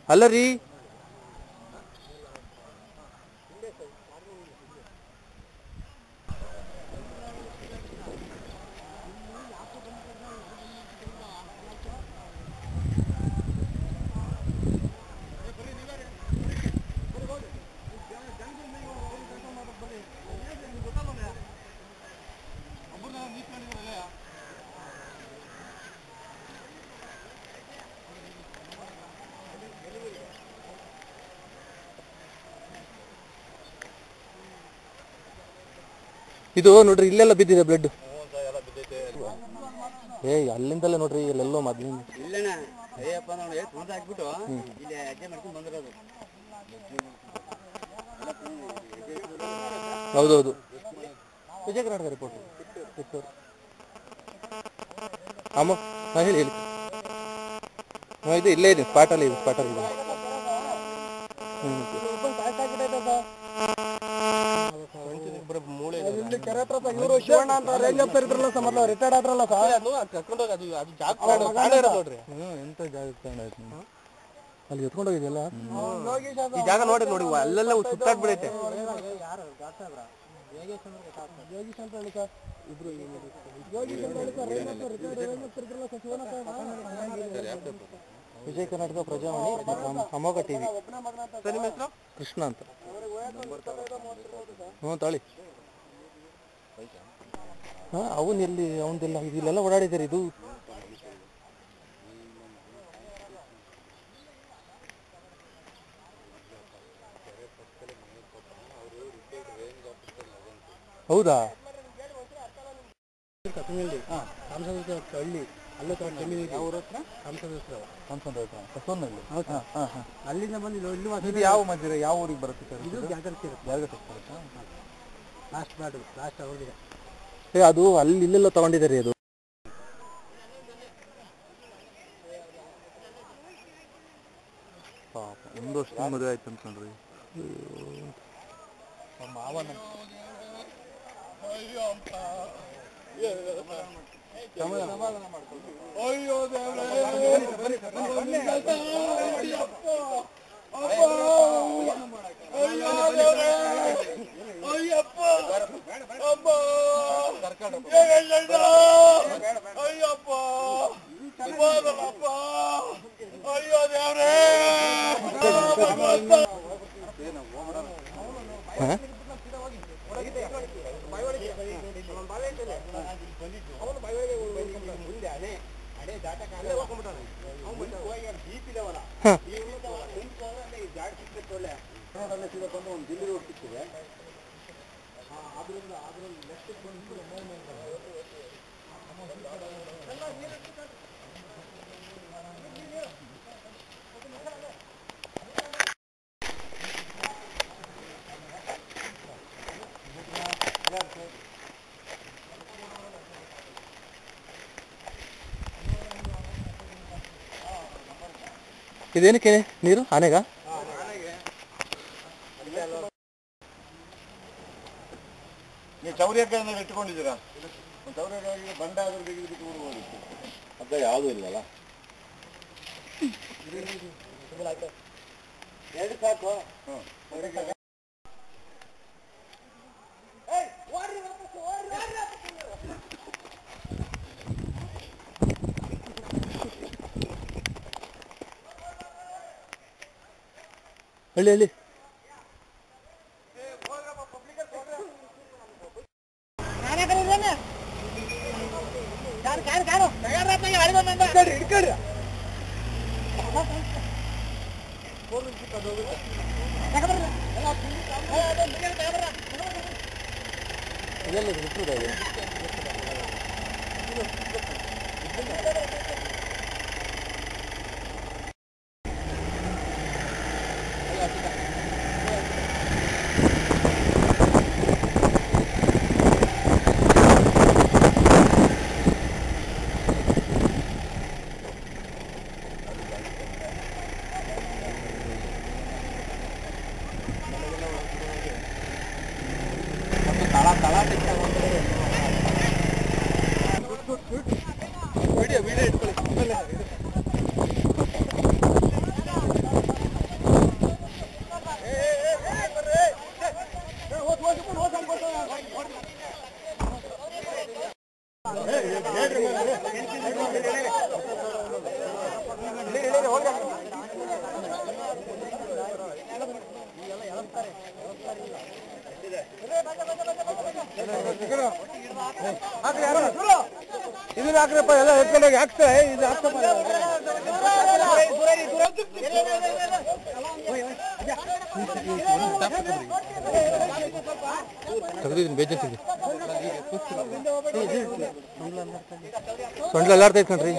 ಅಲ್ಲ ರೀ ಇದು ನೋಡ್ರಿ ಇಲ್ಲೆಲ್ಲ ಬಿದ್ದಿದೆ ಬ್ಲಡ್. ಏ ಅಲ್ಲಿಂದಲೇ ನೋಡ್ರಿ ಇಲ್ಲೆಲ್ಲೋ ಮೊದ್ಲಿಂದ ಹೌದೌದು ವಿಜಯ ಕರ್ನಾಟಕ ರಿಪೋರ್ಟ್ ಕಿತ್ತೂರು ಅಮ್ಮ ಹೇಳಿ ಹೇಳಿ. ಇದು ಇಲ್ಲೇ ಇದೆ ಸ್ಪಾಟಲ್ಲಿ ಇದೆ ಸ್ಪಾಟಲ್ಲಿ ಇದೆ. ಶಿವಣ್ಣ ಅಂತ ರೇಂಜ್ ಆಫೀಸರ್ ಇದ್ರಲ್ಲ ಸರ್, ರಿಟೈರ್ಡ್ ಆದ್ರಲ್ಲ ಸರ್, ನೋಡ್ರಿ ಎಂತ ಜಾಗ ಅಲ್ಲಿ ಎತ್ಕೊಂಡು ಹೋಗಿದೆಯಲ್ಲ ಈ ಜಾಗ ನೋಡಿ ನೋಡಿ ಅಲ್ಲೆಲ್ಲ ಸುತ್ತಾಡ್ಬಿಡೈತೆ. ಯೋಗೀಶ್ ಅಂತ ಹೇಳಿ ಸರ್, ಇಬ್ರು ಯೋಗೀಶ್ ಅಂತ ಹೇಳಿ ಸರ್, ವಿಜಯ ಕರ್ನಾಟಕ ಪ್ರಜಾವಾಣಿ ಅಮೋಘ ಟಿವಿ. ಸರ್ ನಿಮ್ಮ ಹೆಸರು? ಕೃಷ್ಣ ಅಂತ. ಹ್ಞೂ ತಾಳಿ. ಹಾಂ ಅವನು ಎಲ್ಲಿ ಅವನದೆಲ್ಲ ಇಲ್ಲೆಲ್ಲ ಓಡಾಡಿದ್ದಾರೆ. ಇದು ಹೌದಾ? ಹಳ್ಳಿ ಅಲ್ಲೇ ಜಮೀನು ಅವ್ರ ಹತ್ರ ಅಲ್ಲಿಂದ ಬಂದು ಇದು ಯಾವ ಮಧ್ಯೆ ಯಾವ ಊರಿಗೆ ಬರುತ್ತೆ ಸರ್? ಇದು ಜಾಗೃತಿ ಲಾಸ್ಟ್ ಬಾರ್ಡು ಲಾಸ್ಟ್ ಅವ್ರಿಗೆ. ಅದು ಅಲ್ಲಿ ಇಲ್ಲೆಲ್ಲ ತಗೊಂಡಿದ್ದಾರೆ. ಅದು ಪಾಪ ಒಂದು ವರ್ಷ ಮದುವೆ ಆಯ್ತು ಅನ್ಕೊಂಡ್ರಿ ಮಾವನ. ಸಮಾಧಾನ ಮಾಡ್ಕೊಂಡು ಅಯ್ಯೋ ದೇವ್ರೇ ಅಯ್ಯಪ್ಪ ಅಯ್ಯಪ್ಪ ಅಯ್ಯೋ ದೇವ್ರೇ. ಇದೇನಕ್ಕೆ ನೀರು ಆನೆಗ? ನೀವು ಚೌರ್ಯಕ್ಕೆ ಇಟ್ಕೊಂಡಿದ್ದೀರಾ? ಚೌರ್ಯಕ್ಕೆ ಬಂಡ ಆದ್ರೂ ಬಿಟ್ಬಿಡ್ಬೋದಿತ್ತು. ಅದ ಯಾವುದೂ ಇಲ್ಲಲ್ಲ. ಎರಡು ಸಾಕು. ಹಳ್ಳಿ ಹಳ್ಳಿ ತಳ ಇದನ್ನ ಹಾಕ್ರಪ್ಪ, ಎಲ್ಲ ಎತ್ಕೊಂಡೋಗಿ ಹಾಕ್ತಾರೆ. ಇದು ಬೇಜಾರ್ತಿದೆ, ಸೊಂಡ್ಲ ಎಲ್ಲಾರ್ತೈತೆ ಕಣ್ರಿ.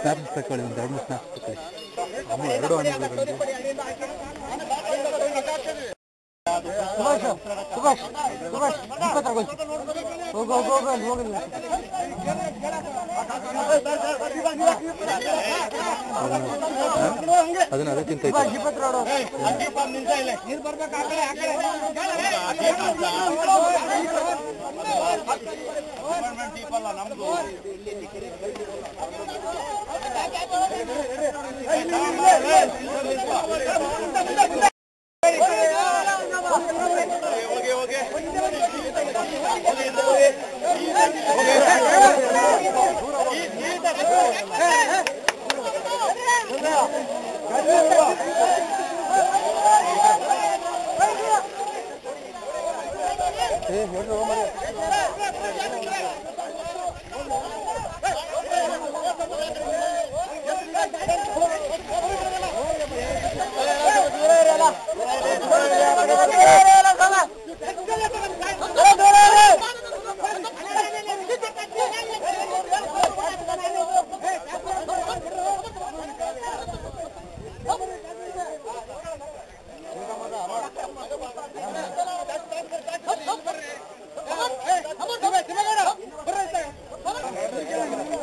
ಸ್ನಾಪ್ಸ್ ತಗೊಳ್ಳಿ, ಒಂದು 2 ಸ್ನಾಪ್ಸ್ ತಗೊಳ್ಳಿ. ಅದನ್ನ ಅದೇ ತಿಂತ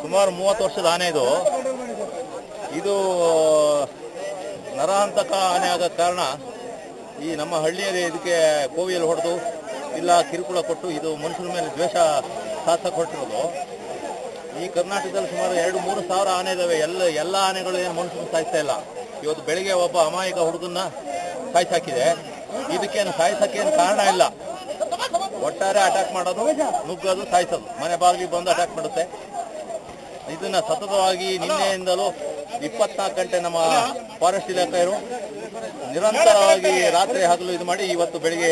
ಸುಮಾರು 30 ವರ್ಷದ ಆನೆ ಇದು. ಇದು ನರಹಂತಕ ಆನೆ ಆದ ಕಾರಣ ಈ ನಮ್ಮ ಹಳ್ಳಿಯಲ್ಲಿ ಇದಕ್ಕೆ ಕೋವಿಯಲ್ಲಿ ಹೊಡೆದು ಇಲ್ಲ ಕಿರುಕುಳ ಕೊಟ್ಟು ಇದು ಮನುಷ್ಯರ ಮೇಲೆ ದ್ವೇಷ ಸಾಧಿಸಕ್ಕೆ ಹೊರಟಿರೋದು. ಈ ಕರ್ನಾಟಕದಲ್ಲಿ ಸುಮಾರು 2-3 ಸಾವಿರ ಆನೆ ಇದ್ದಾವೆ. ಎಲ್ಲ ಆನೆಗಳು ಏನು ಮನುಷ್ಯನ ಸಾಯಿಸ್ತಾ ಇಲ್ಲ. ಇವತ್ತು ಬೆಳಿಗ್ಗೆ ಒಬ್ಬ ಅಮಾಯಕ ಹುಡುಗನ್ನ ಸಾಯಿಸಾಕಿದೆ. ಇದಕ್ಕೇನು ಸಾಯಿಸೋಕ್ಕೇನು ಕಾರಣ ಇಲ್ಲ. ಒಟ್ಟಾರೆ ಅಟ್ಯಾಕ್ ಮಾಡೋದು, ನುಗ್ಗೋದು, ಸಾಯಿಸೋದು, ಮನೆ ಬಾಗಿಲಿಗೆ ಬಂದು ಅಟ್ಯಾಕ್ ಮಾಡುತ್ತೆ. ಇದನ್ನ ಸತತವಾಗಿ ನಿನ್ನೆಯಿಂದಲೂ 24 ಗಂಟೆ ನಮ್ಮ ಫಾರೆಸ್ಟ್ ಇಲಾಖೆಯವರು ನಿರಂತರವಾಗಿ ರಾತ್ರಿ ಹಗಲು ಇದು ಮಾಡಿ ಇವತ್ತು ಬೆಳಿಗ್ಗೆ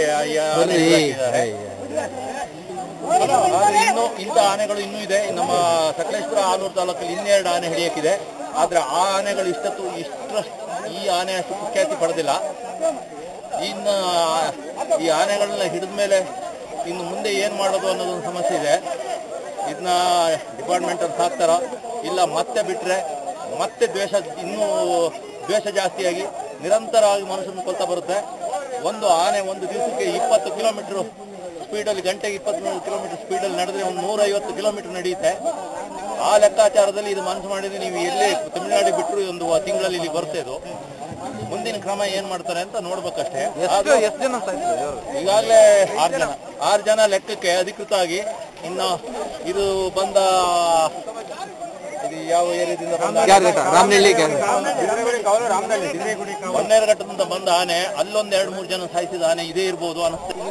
ಇನ್ನೂ ಇಂಥ ಆನೆಗಳು ಇನ್ನೂ ಇದೆ. ನಮ್ಮ ಸಕಲೇಶ್ಪುರ ಆಲೂರು ತಾಲೂಕಲ್ಲಿ 2 ಆನೆ ಹಿಡಿಯಕ್ಕಿದೆ. ಆದ್ರೆ ಆ ಆನೆಗಳು ಇಷ್ಟಷ್ಟು ಈ ಆನೆ ಅಷ್ಟು ಕುಖ್ಯಾತಿ ಪಡೆದಿಲ್ಲ. ಇನ್ನು ಈ ಆನೆಗಳನ್ನ ಹಿಡಿದ ಮೇಲೆ ಇನ್ನು ಮುಂದೆ ಏನು ಮಾಡೋದು ಅನ್ನೋದೊಂದು ಸಮಸ್ಯೆ ಇದೆ. ಇದನ್ನ ಡಿಪಾರ್ಟ್ಮೆಂಟಲ್ಲಿ ಸಾಕ್ತಾರ ಇಲ್ಲ ಮತ್ತೆ ಬಿಟ್ಟರೆ ಮತ್ತೆ ಇನ್ನೂ ದ್ವೇಷ ಜಾಸ್ತಿಯಾಗಿ ನಿರಂತರವಾಗಿ ಮನುಷ್ಯನ ಕೊಲ್ತಾ ಬರುತ್ತೆ. ಒಂದು ಆನೆ ಒಂದು ದಿವಸಕ್ಕೆ 20 ಕಿಲೋಮೀಟರ್ ಸ್ಪೀಡಲ್ಲಿ, ಗಂಟೆಗೆ 20 ಕಿಲೋಮೀಟರ್ ಸ್ಪೀಡಲ್ಲಿ ನಡೆದ್ರೆ ಒಂದು 150 ಕಿಲೋಮೀಟರ್ ನಡೆಯುತ್ತೆ. ಆ ಲೆಕ್ಕಾಚಾರದಲ್ಲಿ ಇದು ಮನಸ್ಸು ಮಾಡಿದ್ರೆ ನೀವು ಎಲ್ಲಿ ತಮಿಳುನಾಡು ಬಿಟ್ಟರು ಒಂದು ತಿಂಗಳಲ್ಲಿ ಇಲ್ಲಿ ಬರುತ್ತೆ. ಇದು ಮುಂದಿನ ಕ್ರಮ ಏನ್ ಮಾಡ್ತಾರೆ ಅಂತ ನೋಡ್ಬೇಕಷ್ಟೇ. ಎಷ್ಟು ಜನ ಈಗಾಗಲೇ 6 ಜನ ಲೆಕ್ಕಕ್ಕೆ ಅಧಿಕೃತ ಆಗಿ. ಇನ್ನು ಇದು ಬಂದ ಇದು ಯಾವ ಏರಿಯಾದಿಂದ ಹೊನ್ನೇರಘಟ್ಟದಿಂದ ಬಂದ ಆನೆ, ಅಲ್ಲೊಂದು 2-3 ಜನ ಸಾಯಿಸಿದ ಆನೆ ಇದೇ ಇರ್ಬೋದು ಅನಿಸ್ತದೆ.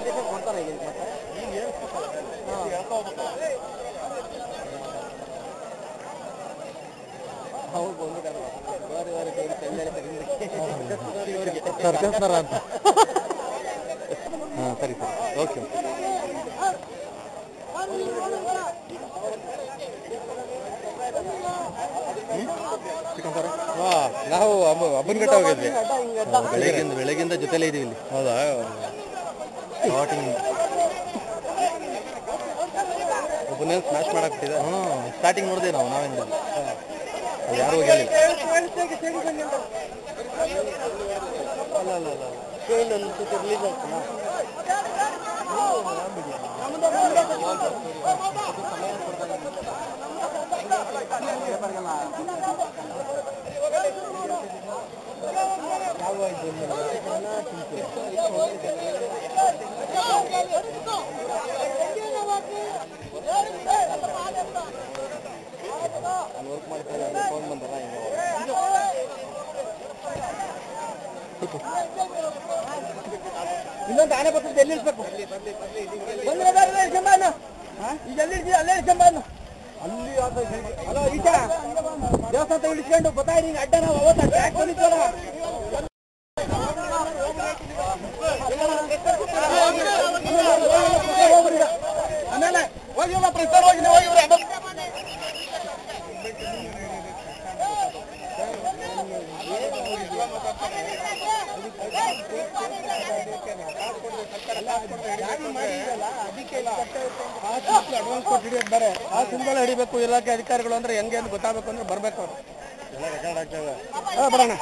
ಸರ್ಕಸ್ನರ ಅಂತ. ಸರಿ ಸರಿ, ಓಕೆ. ಚಿಕನ್ ಸಾರು ನಾವು ಹಬ್ಬನಘಟ್ಟ ಹೋಗಿದ್ವಿ ಬೆಳಗಿಂದ ಜೊತೆಲೇ ಇದೀವಿ ಇಲ್ಲಿ. ಹೌದಾ ಸ್ಟಾರ್ಟಿಂಗ್ ಒಬ್ಬನೇನು ಸ್ಮ್ಯಾಶ್ ಮಾಡಾಕ್ಬಿಟ್ಟಿದೆ. ಸ್ಟಾರ್ಟಿಂಗ್ ನೋಡಿದೆ ನಾವೇನು ಅಲ್ಲಿ ಯಾರು ಹೋಗಿರಲಿಲ್ಲ. ವರ್ಕ್ ಮಾಡ್ತಾರೆ ಫೋನ್ ಬಂದಲ್ಲ ಇನ್ನೊಂದು ಆನೆ ಬರ್ತದೆ. ಎಲ್ಲಿ ಇಳಿಸ್ಬೇಕು ಬಂದ್ರೆ ಈಗ ಎಲ್ಲಿ ಇಳಿಸಿ ಅಲ್ಲೇ ಇಳಿಸ್ಕೊಂಡು ಅಲ್ಲಿ ಅಲ್ಲ ಈಚ ದೇವಸ್ಥಾನ ಇಳಿಸ್ಕೊಂಡು ಬರ್ತಾ ಇದೀನಿ ಅಡ್ಡ. ನಾವು ಅವತ್ತು ಟ್ರ್ಯಾಕ್ ಬಂದಿತ್ತಲ್ಲ ಆಮೇಲೆ ಹೋಗಿಲ್ಲ ಪ್ರಸಾರ ಹೋಗಿ ಹೋಗಿ ಅಡ್ವಾನ್ಸ್ ಕೊಟ್ಟು ಹಿಡಿಯೋದು ಬೇರೆ. ಆ ಸಿಂಬಲ್ ಹಿಡಿಬೇಕು ಇಲಾಖೆ ಅಧಿಕಾರಿಗಳು ಅಂದ್ರೆ ಹೆಂಗೆ ಅಂತ ಗೊತ್ತಾಗಬೇಕು ಅಂದ್ರೆ ಬರ್ಬೇಕು ಅವ್ರು. ಎಲ್ಲ ರೆಕಾರ್ಡ್ ಆಗ್ತವೆ. ಬರೋಣ.